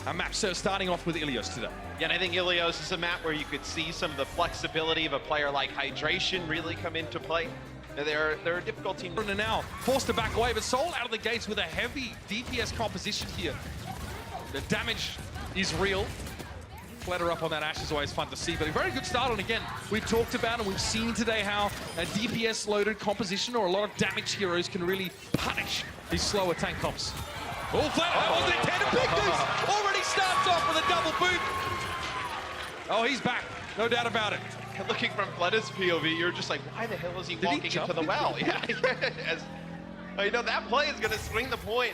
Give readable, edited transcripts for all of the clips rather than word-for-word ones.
A map starting off with Ilios today. Yeah, and I think Ilios is a map where you could see some of the flexibility of a player like Hydration really come into play. They're a difficult team. And now forced to back away, but Soul out of the gates with a heavy DPS composition here. The damage is real. Flutter up on that Ashe is always fun to see, but a very good start. And again, we've talked about and we've seen today how a DPS-loaded composition or a lot of damage heroes can really punish these slower tank comps. Oh, Flutter, that wasn't intended to pick this! Already starts off with a double boot. Oh, he's back, no doubt about it. And looking from Flutter's POV, you're just like, why the hell is he walking into the well? Yeah, you know, that play is going to swing the point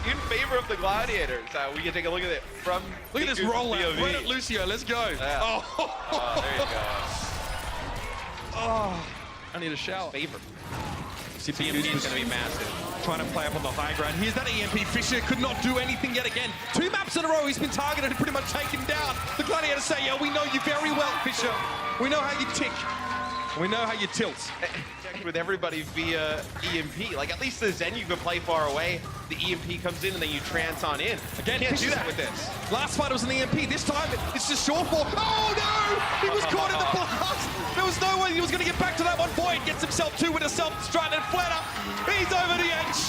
in favor of the Gladiators. We can take a look at it from look at this rollout. Right at Lucio, let's go. Yeah. Oh, there you go. Oh, I need a shower. Favor. EMP is going to be massive. Trying to play up on the high ground. Here's that EMP. Fisher could not do anything yet again. 2 maps in a row, he's been targeted and pretty much taken down. The Gladiators say, yeah, we know you very well, Fisher. We know how you tick. We know how you tilt. With everybody via EMP. Like, at least the Zen you can play far away. The EMP comes in and then you trance on in. Again, you can't do that with this. Last fight was an EMP. This time, it's just short for. Oh, no! He was caught in the blast. There was no way he was going to get back to that one. Void gets himself 2 with a self-destruct and Flutter. He's over the edge.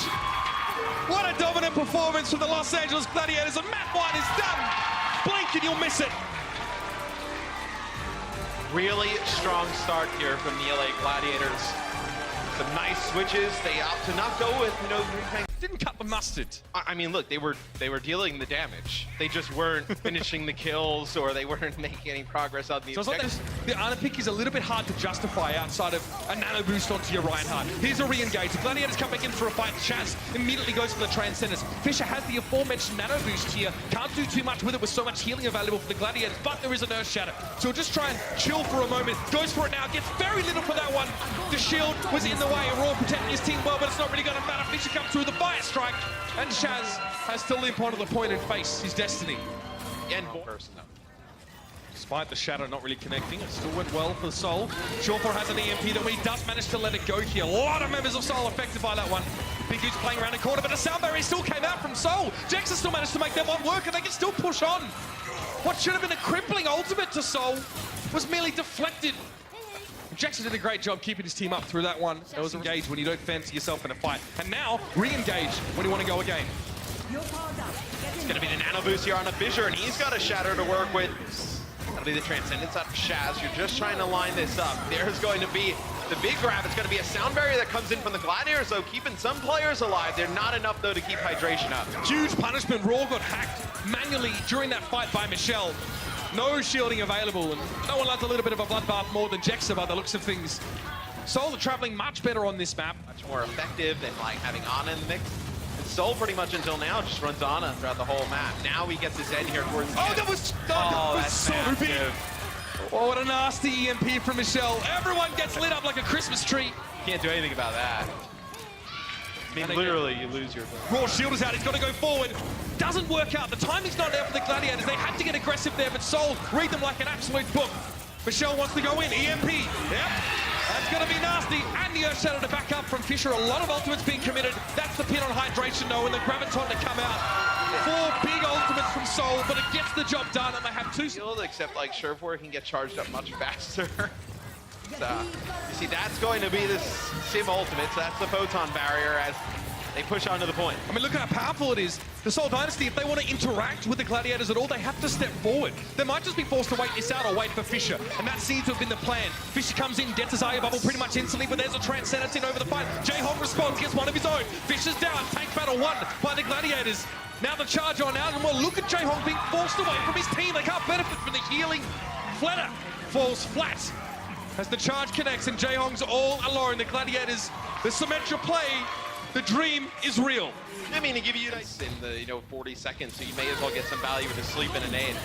What a dominant performance from the Los Angeles Gladiators. And map 1 is done. Blink and you'll miss it. Really strong start here from the LA Gladiators. Some nice switches. They opt to not go with, you know, didn't cut the mustard. I mean, look, they were dealing the damage. They just weren't finishing the kills, or they weren't making any progress on the objective. The Ana pick is a little bit hard to justify outside of a nano boost onto your Reinhardt. Here's a re-engage. The Gladiators come back in for a fight. Chaz immediately goes for the Transcendence. Fisher has the aforementioned nano boost here. Can't do too much with it with so much healing available for the Gladiators, but there is an Earth Shatter. So he'll just try and chill for a moment. Goes for it now. Gets very little for that one. The shield was in the way. Raw protecting his team well, but it's not really going to matter. Fisher comes through the fire strike, and Chaz has to limp onto the point and face his destiny. And person though. Despite the shadow not really connecting, it still went well for Soul. Shawfar has an EMP that he does manage to let it go here. A lot of members of Soul affected by that one. Big Goose playing around the corner, but the sound barrier still came out from Soul. Jackson still managed to make that one work, and they can still push on. What should have been a crippling ultimate to Soul was merely deflected. Jackson did a great job keeping his team up through that one. It was engaged when you don't fancy yourself in a fight. And now, re-engage when you want to go again. It's going to be the nano boost here on a Fissure, and he's got a shatter to work with. That'll be the Transcendence up Shaz. You're just trying to line this up. There's going to be the big grab. It's going to be a sound barrier that comes in from the Gladiators, so keeping some players alive. They're not enough, though, to keep hydration up. Huge punishment. Raw got hacked manually during that fight by Michelle. No shielding available, and no one loves a little bit of a bloodbath more than Jexa by the looks of things. Soul are traveling much better on this map. Much more effective than like having Ana in the mix. And Soul pretty much until now just runs Ana throughout the whole map. Now he gets his end here towards the end. That was so big. Oh, what a nasty EMP from Michelle. Everyone gets lit up like a Christmas tree. Can't do anything about that. I mean, literally, you lose your... Raw shield is out. He's got to go forward. Doesn't work out. The timing's not there for the Gladiators. They had to get aggressive there, but Soul read them like an absolute book. Michelle wants to go in. EMP. Yep. That's going to be nasty. And the Earth Shadow to back up from Fisher. A lot of ultimates being committed. That's the pin on Hydration, though, and the Graviton to come out. 4 big ultimates from Soul, but it gets the job done, and they have 2... Except, like, Surefire can get charged up much faster. So, you see, that's going to be the Sim ultimate, so that's the photon barrier as they push onto the point. I mean, look at how powerful it is. The Soul Dynasty, if they want to interact with the Gladiators at all, they have to step forward. They might just be forced to wait this out or wait for Fisher, and that seems to have been the plan. Fisher comes in, gets his Aya bubble pretty much instantly, but there's a Transcendence in over the fight. J-Hog responds, gets one of his own. Fisher's down, tank battle won by the Gladiators. Now the charge on out, and well, look at J-Hog being forced away from his team. They can't benefit from the healing. Flutter falls flat as the charge connects and J-Hong's all alone. The Gladiators, the Symmetra play, the dream is real. I mean, to give you nice in the 40 seconds, so you may as well get some value with a sleep and a nade.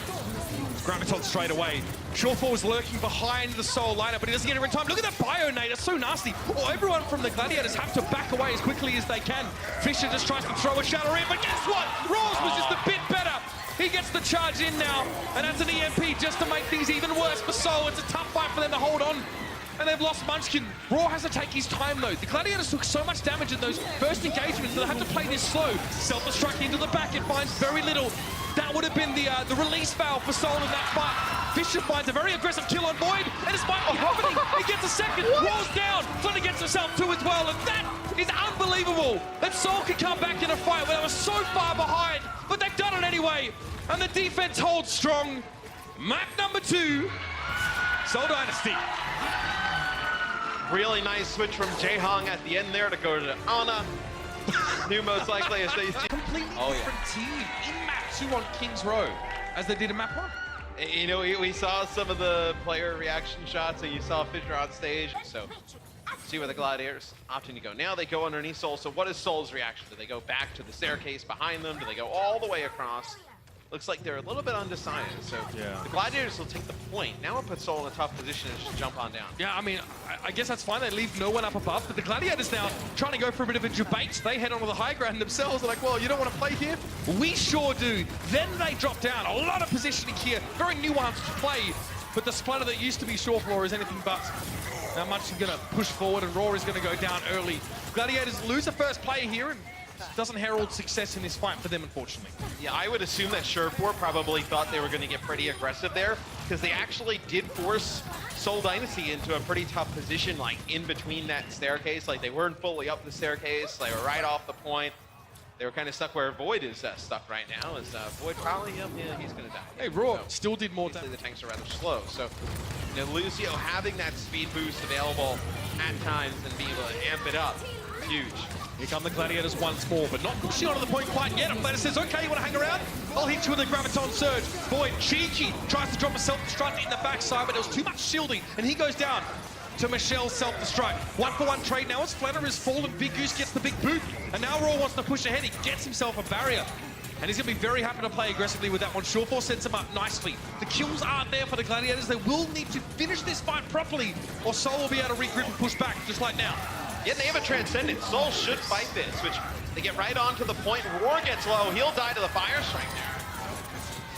Graviton straight away. Shawfar was lurking behind the Soul lineup, but he doesn't get it in time. Look at that bio nade, it's so nasty. Oh, everyone from the Gladiators have to back away as quickly as they can. Fisher just tries to throw a shatter in, but guess what? Raw's was just a bit better. He gets the charge in now, and that's an EMP just to make things even worse for Soul. It's a tough fight for them to hold on. And they've lost Munchkin. Raw has to take his time, though. The Gladiators took so much damage in those first engagements that they have to play this slow. Self-destruct into the back, it finds very little. That would have been the release valve for Soul in that fight. Fisher finds a very aggressive kill on Void, and this might be happening. He gets a second, rolls down, Flutter gets himself two as well, and that is unbelievable that Soul could come back in a fight where they were so far behind, but they've done it anyway, and the defense holds strong. Map number 2, Soul Dynasty. Really nice switch from Jaehong at the end there to go to Ana. Knew most likely as they Completely different team in map 2 on Kings Row as they did in map 1. You know, we saw some of the player reaction shots, and you saw Fisher on stage. So, see where the Gladiators opting to go. Now they go underneath Soul. So what is Soul's reaction? Do they go back to the staircase behind them? Do they go all the way across? Looks like they're a little bit undecided. So the Gladiators will take the point. Now it puts Soul in a tough position to just jump on down. Yeah, I mean, I guess that's fine. They leave no one up above. But the Gladiators now trying to go for a bit of a debate. They head onto the high ground themselves. They're like, well, you don't want to play here? We sure do. Then they drop down. A lot of positioning here. Very nuanced play. But the splatter that used to be short floor is anything but. Now much is going to push forward, and Raw is going to go down early. Gladiators lose the first player here, and doesn't herald success in this fight for them, unfortunately. Yeah, I would assume that Surefour probably thought they were going to get pretty aggressive there, because they actually did force Soul Dynasty into a pretty tough position, like in between that staircase. Like they weren't fully up the staircase, they were right off the point. They were kind of stuck where Void is stuck right now. Is Void probably, yeah, he's going to die. Hey, Raw still did more damage. The tanks are rather slow, so you know, Lucio having that speed boost available at times and being able to amp it up, huge. Here come the Gladiators once more, but not pushing onto the point quite yet. And Flatter says, okay, you want to hang around? I'll hit you with a Graviton Surge. Void, cheeky, tries to drop a self-destruct in the backside, but it was too much shielding, and he goes down to Michelle's self-destruct. 1-for-1 trade now as Flatter is fallen. Big Goose gets the big boot, and now Raw wants to push ahead. He gets himself a barrier, and he's going to be very happy to play aggressively with that one. Surefour sets him up nicely. The kills aren't there for the Gladiators. They will need to finish this fight properly, or Soul will be able to regroup and push back, just like now. Yeah, they have a Transcendent. Soul should fight this, which they get right onto the point. Roar gets low. He'll die to the Fire Strike there.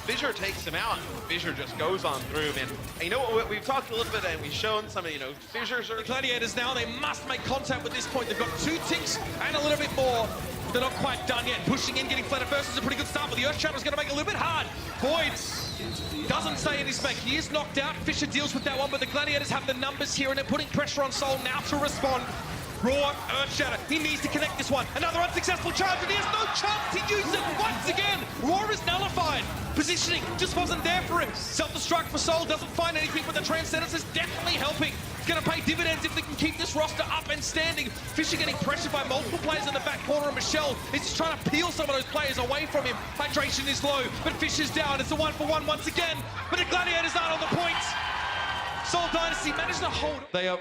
Fissure takes him out. Fissure just goes on through, man. And you know what? We've talked a little bit, and we've shown some of, you know, Fissures are... The Gladiators now, they must make contact with this point. They've got 2 ticks and a little bit more. They're not quite done yet. Pushing in, getting Flatter first is a pretty good start, but the Earth Shadow is going to make it a little bit hard. Void doesn't stay in his spec. He is knocked out. Fissure deals with that one, but the Gladiators have the numbers here, and they're putting pressure on Soul now to respond. Raw, Earth Shatter, he needs to connect this one. Another unsuccessful charge, and he has no chance to use it once again. Raw is nullified. Positioning just wasn't there for him. Self-destruct for Soul, doesn't find anything, but the Transcendence is definitely helping. It's going to pay dividends if they can keep this roster up and standing. Fisher getting pressured by multiple players in the back corner, and Michelle is just trying to peel some of those players away from him. Hydration is low, but Fisher's down. It's a 1-for-1 once again, but the Gladiators aren't on the points. Soul Dynasty managed to hold. They are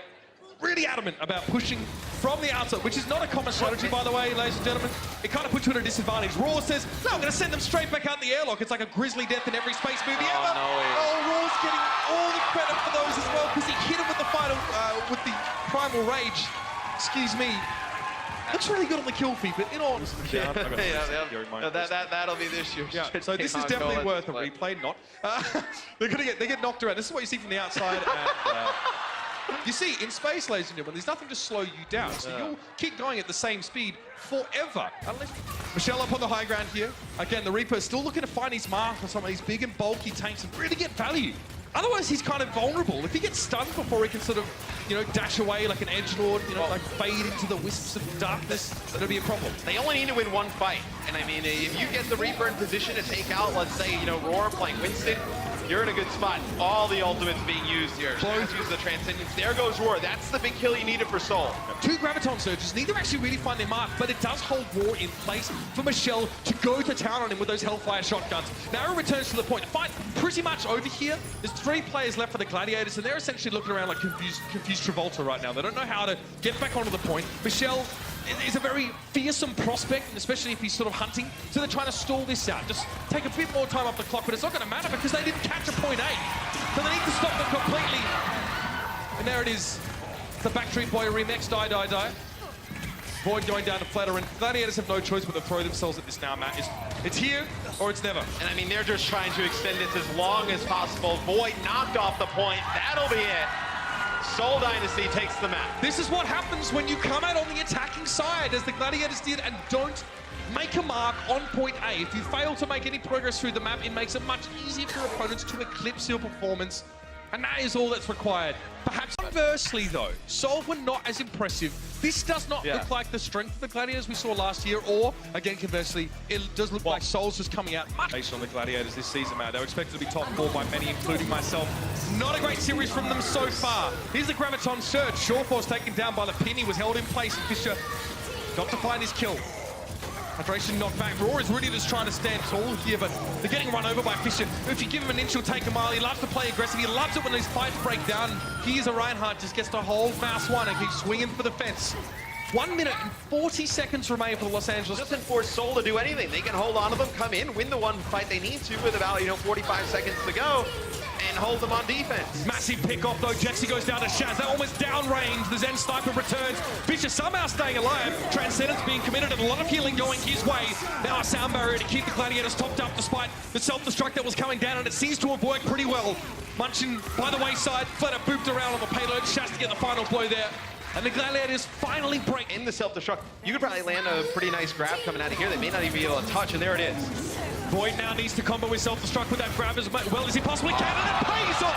really adamant about pushing from the outside, which is not a common strategy, by the way, ladies and gentlemen. It kind of puts you at a disadvantage. Raw says, no, I'm going to send them straight back out in the airlock. It's like a grisly death in every space movie ever. No way. Oh, Raw's getting all the credit for those as well, because he hit him with the final, with the Primal Rage. Excuse me. Looks really good on the kill feed, but in all... That'll be this year. Yeah, so this is definitely worth a replay, not. They get knocked around. This is what you see from the outside. And, you see, in space, ladies and gentlemen, there's nothing to slow you down. So you'll keep going at the same speed forever. Unless... Michelle up on the high ground here. Again, the Reaper is still looking to find his mark on some of these big and bulky tanks and really get value. Otherwise, he's kind of vulnerable. If he gets stunned before he can sort of, you know, dash away like an edgelord, you know, like fade into the wisps of darkness, that'll be a problem. They only need to win one fight. And I mean, if you get the Reaper in position to take out, let's say, you know, Roar playing Winston, you're in a good spot. All the ultimates being used here. Both use the Transcendence. There goes Roar. That's the big kill you needed for Soul. 2 Graviton Surges. Neither actually really find their mark, but it does hold Roar in place for Michelle to go to town on him with those Hellfire shotguns. Now he returns to the point. The fight pretty much over here. There's 3 players left for the Gladiators, and they're essentially looking around like confused Travolta right now. They don't know how to get back onto the point. Michelle is a very fearsome prospect, especially if he's sort of hunting. So they're trying to stall this out. Just take a bit more time off the clock, but it's not going to matter because they didn't catch a point 8. So they need to stop them completely. And there it is. The Backstreet Boy remix, Die. Void going down to Flatter, and Gladiators have no choice but to throw themselves at this now, Matt. It's here or it's never. And I mean, they're just trying to extend this as long as possible. Void knocked off the point. That'll be it. Soul Dynasty takes the map. This is what happens when you come out on the attacking side, as the Gladiators did, and don't make a mark on point A. If you fail to make any progress through the map, it makes it much easier for opponents to eclipse your performance. And that is all that's required. Perhaps conversely, though, Seoul were not as impressive. This does not look like the strength of the Gladiators we saw last year, or, again, conversely, it does look like Seoul's just coming out much based on the Gladiators this season, man. They were expected to be top 4 by many, including myself. Not a great series from them so far. Here's the Graviton surge. Shawforce taken down by the pin. He was held in place. Fisher got to find his kill. Hydration knocked back. Raw is really just trying to stand tall here, but they're getting run over by Fisher. If you give him an inch, he'll take a mile. He loves to play aggressive. He loves it when these fights break down. Here's a Reinhardt, just gets to hold mouse one and keeps swinging for the fence. 1 minute and 40 seconds remain for the Los Angeles. Doesn't force Seoul to do anything. They can hold on to them, come in, win the one fight they need to with about 45 seconds to go, and hold them on defense. Massive pick off though. Jexy goes down to Shaz. That one was downrange. The Zen Sniper returns. Fisher somehow staying alive. Transcendence being committed and a lot of healing going his way. Now a sound barrier to keep the Gladiators topped up despite the self-destruct that was coming down, and it seems to have worked pretty well. Munchin by the wayside. Flatter booped around on the payload. Shaz to get the final blow there. And the Gladiators finally break. In the self-destruct, you could probably land a pretty nice grab coming out of here. They may not even be able to touch, and there it is. Void now needs to combo with self-destruct with that grab as well as he possibly can, and it pays off!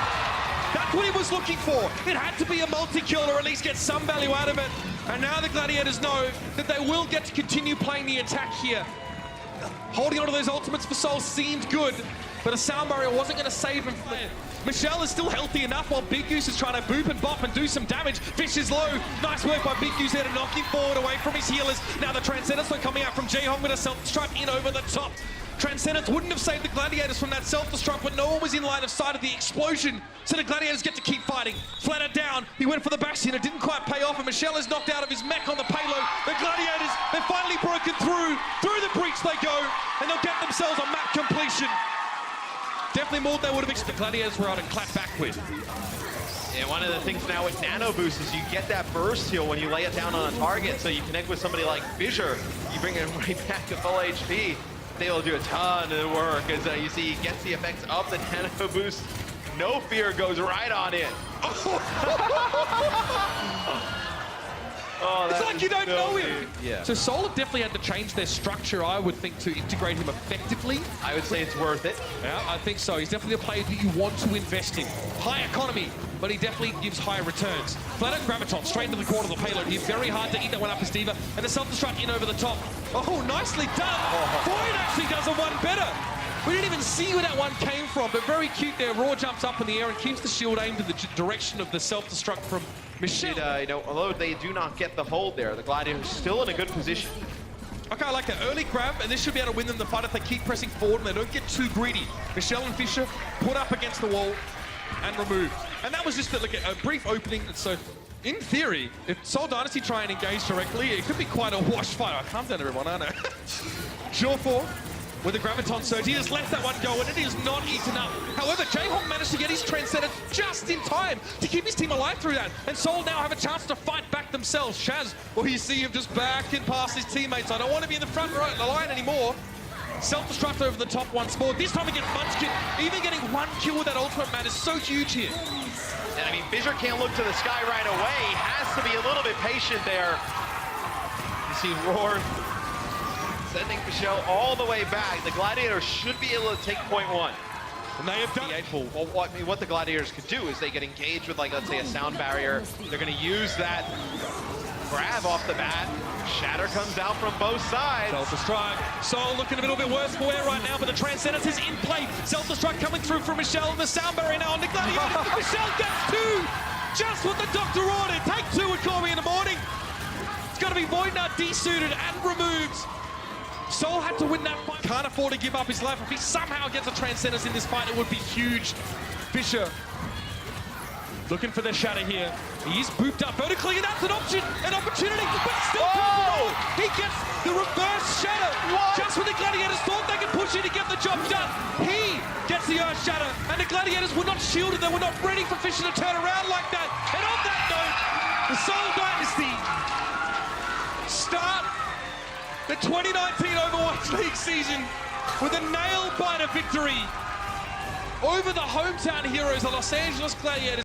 That's what he was looking for. It had to be a multi-kill or at least get some value out of it. And now the Gladiators know that they will get to continue playing the attack here. Holding onto those ultimates for Seoul seemed good, but a sound barrier wasn't going to save him from it. Michelle is still healthy enough while Big Goose is trying to boop and bop and do some damage. Fish is low. Nice work by Big Goose there to knock him forward away from his healers. Now the Transcendence are coming out from Jaehong with a self-destruct in over the top. Transcendence wouldn't have saved the Gladiators from that self-destruct, but no one was in line of sight of the explosion. So the Gladiators get to keep fighting. Flatter down. He went for the bastion. It didn't quite pay off, and Michelle is knocked out of his mech on the payload. The Gladiators, they're finally broken through. Through the breach they go, and they'll get themselves a map completion. Definitely more than they would have expected. The Gladiators were able to clap back with. And one of the things now with Nano Boost is you get that burst heal when you lay it down on a target, so you connect with somebody like Fissure, you bring him right back to full HP. They will do a ton of work as you see he gets the effects of the Nano Boost. No fear goes right on it. Oh, it's like you don't know him. Yeah. So Seoul have definitely had to change their structure, I would think, to integrate him effectively. I would say it's worth it. Yeah, I think so. He's definitely a player that you want to invest in. High economy, but he definitely gives higher returns. Flat out Graviton, straight into the corner of the payload here. Very hard to eat that one up as Diva. And the self-destruct in over the top. Oh, nicely done. Void actually does a one better. We didn't even see where that one came from, but very cute there. Raw jumps up in the air and keeps the shield aimed in the direction of the self-destruct from Michelle. Although they do not get the hold there, the Gladiators still in a good position. Okay, I like that early grab, and this should be able to win them the fight if they keep pressing forward and they don't get too greedy. Michelle and Fisher put up against the wall and removed. And that was just a brief opening. So, in theory, if Seoul Dynasty try and engage directly, it could be quite a wash fight. Oh, calm down, everyone, I know. Shawforce with the Graviton surge. He just left that one go, and it is not eaten up. However, Jaehong managed to get his Transcendence just in time to keep his team alive through that. And Seoul now have a chance to fight back themselves. Shaz, well, you see him just backing past his teammates. I don't want to be in the front right line anymore. Self-destruct over the top once more. This time against Munchkin. Even getting one kill with that ultimate, man, is so huge here. And I mean, Fissure can't look to the sky right away. He has to be a little bit patient there. You see Roar sending Michelle all the way back. The Gladiators should be able to take point one. And they have done it. Well, what the Gladiators could do is they get engaged with, like, let's say, a sound barrier. They're going to use that grab off the bat. Shatter comes out from both sides. Self-destruct. Seoul looking a little bit worse for wear right now, but the Transcendence is in play. Self-destruct coming through from Michelle, and the sound barrier now on the Gladiator. Michelle gets two! Just what the doctor ordered. Take two would call me in the morning. It's going to be Void now desuited and removed. Seoul had to win that fight. Can't afford to give up his life. If he somehow gets a Transcendence in this fight, it would be huge. Fisher looking for the shatter here. He is booped up vertically, and that's an opportunity, but still he gets the reverse shatter. Just when the Gladiators thought they could push in to get the job done, he gets the earth shatter, and the Gladiators were not shielded. They were not ready for Fisher to turn around like that. And on that note, the Seoul Dynasty start the 2019 Overwatch League season with a nail-biter victory over the hometown heroes, the Los Angeles Gladiators.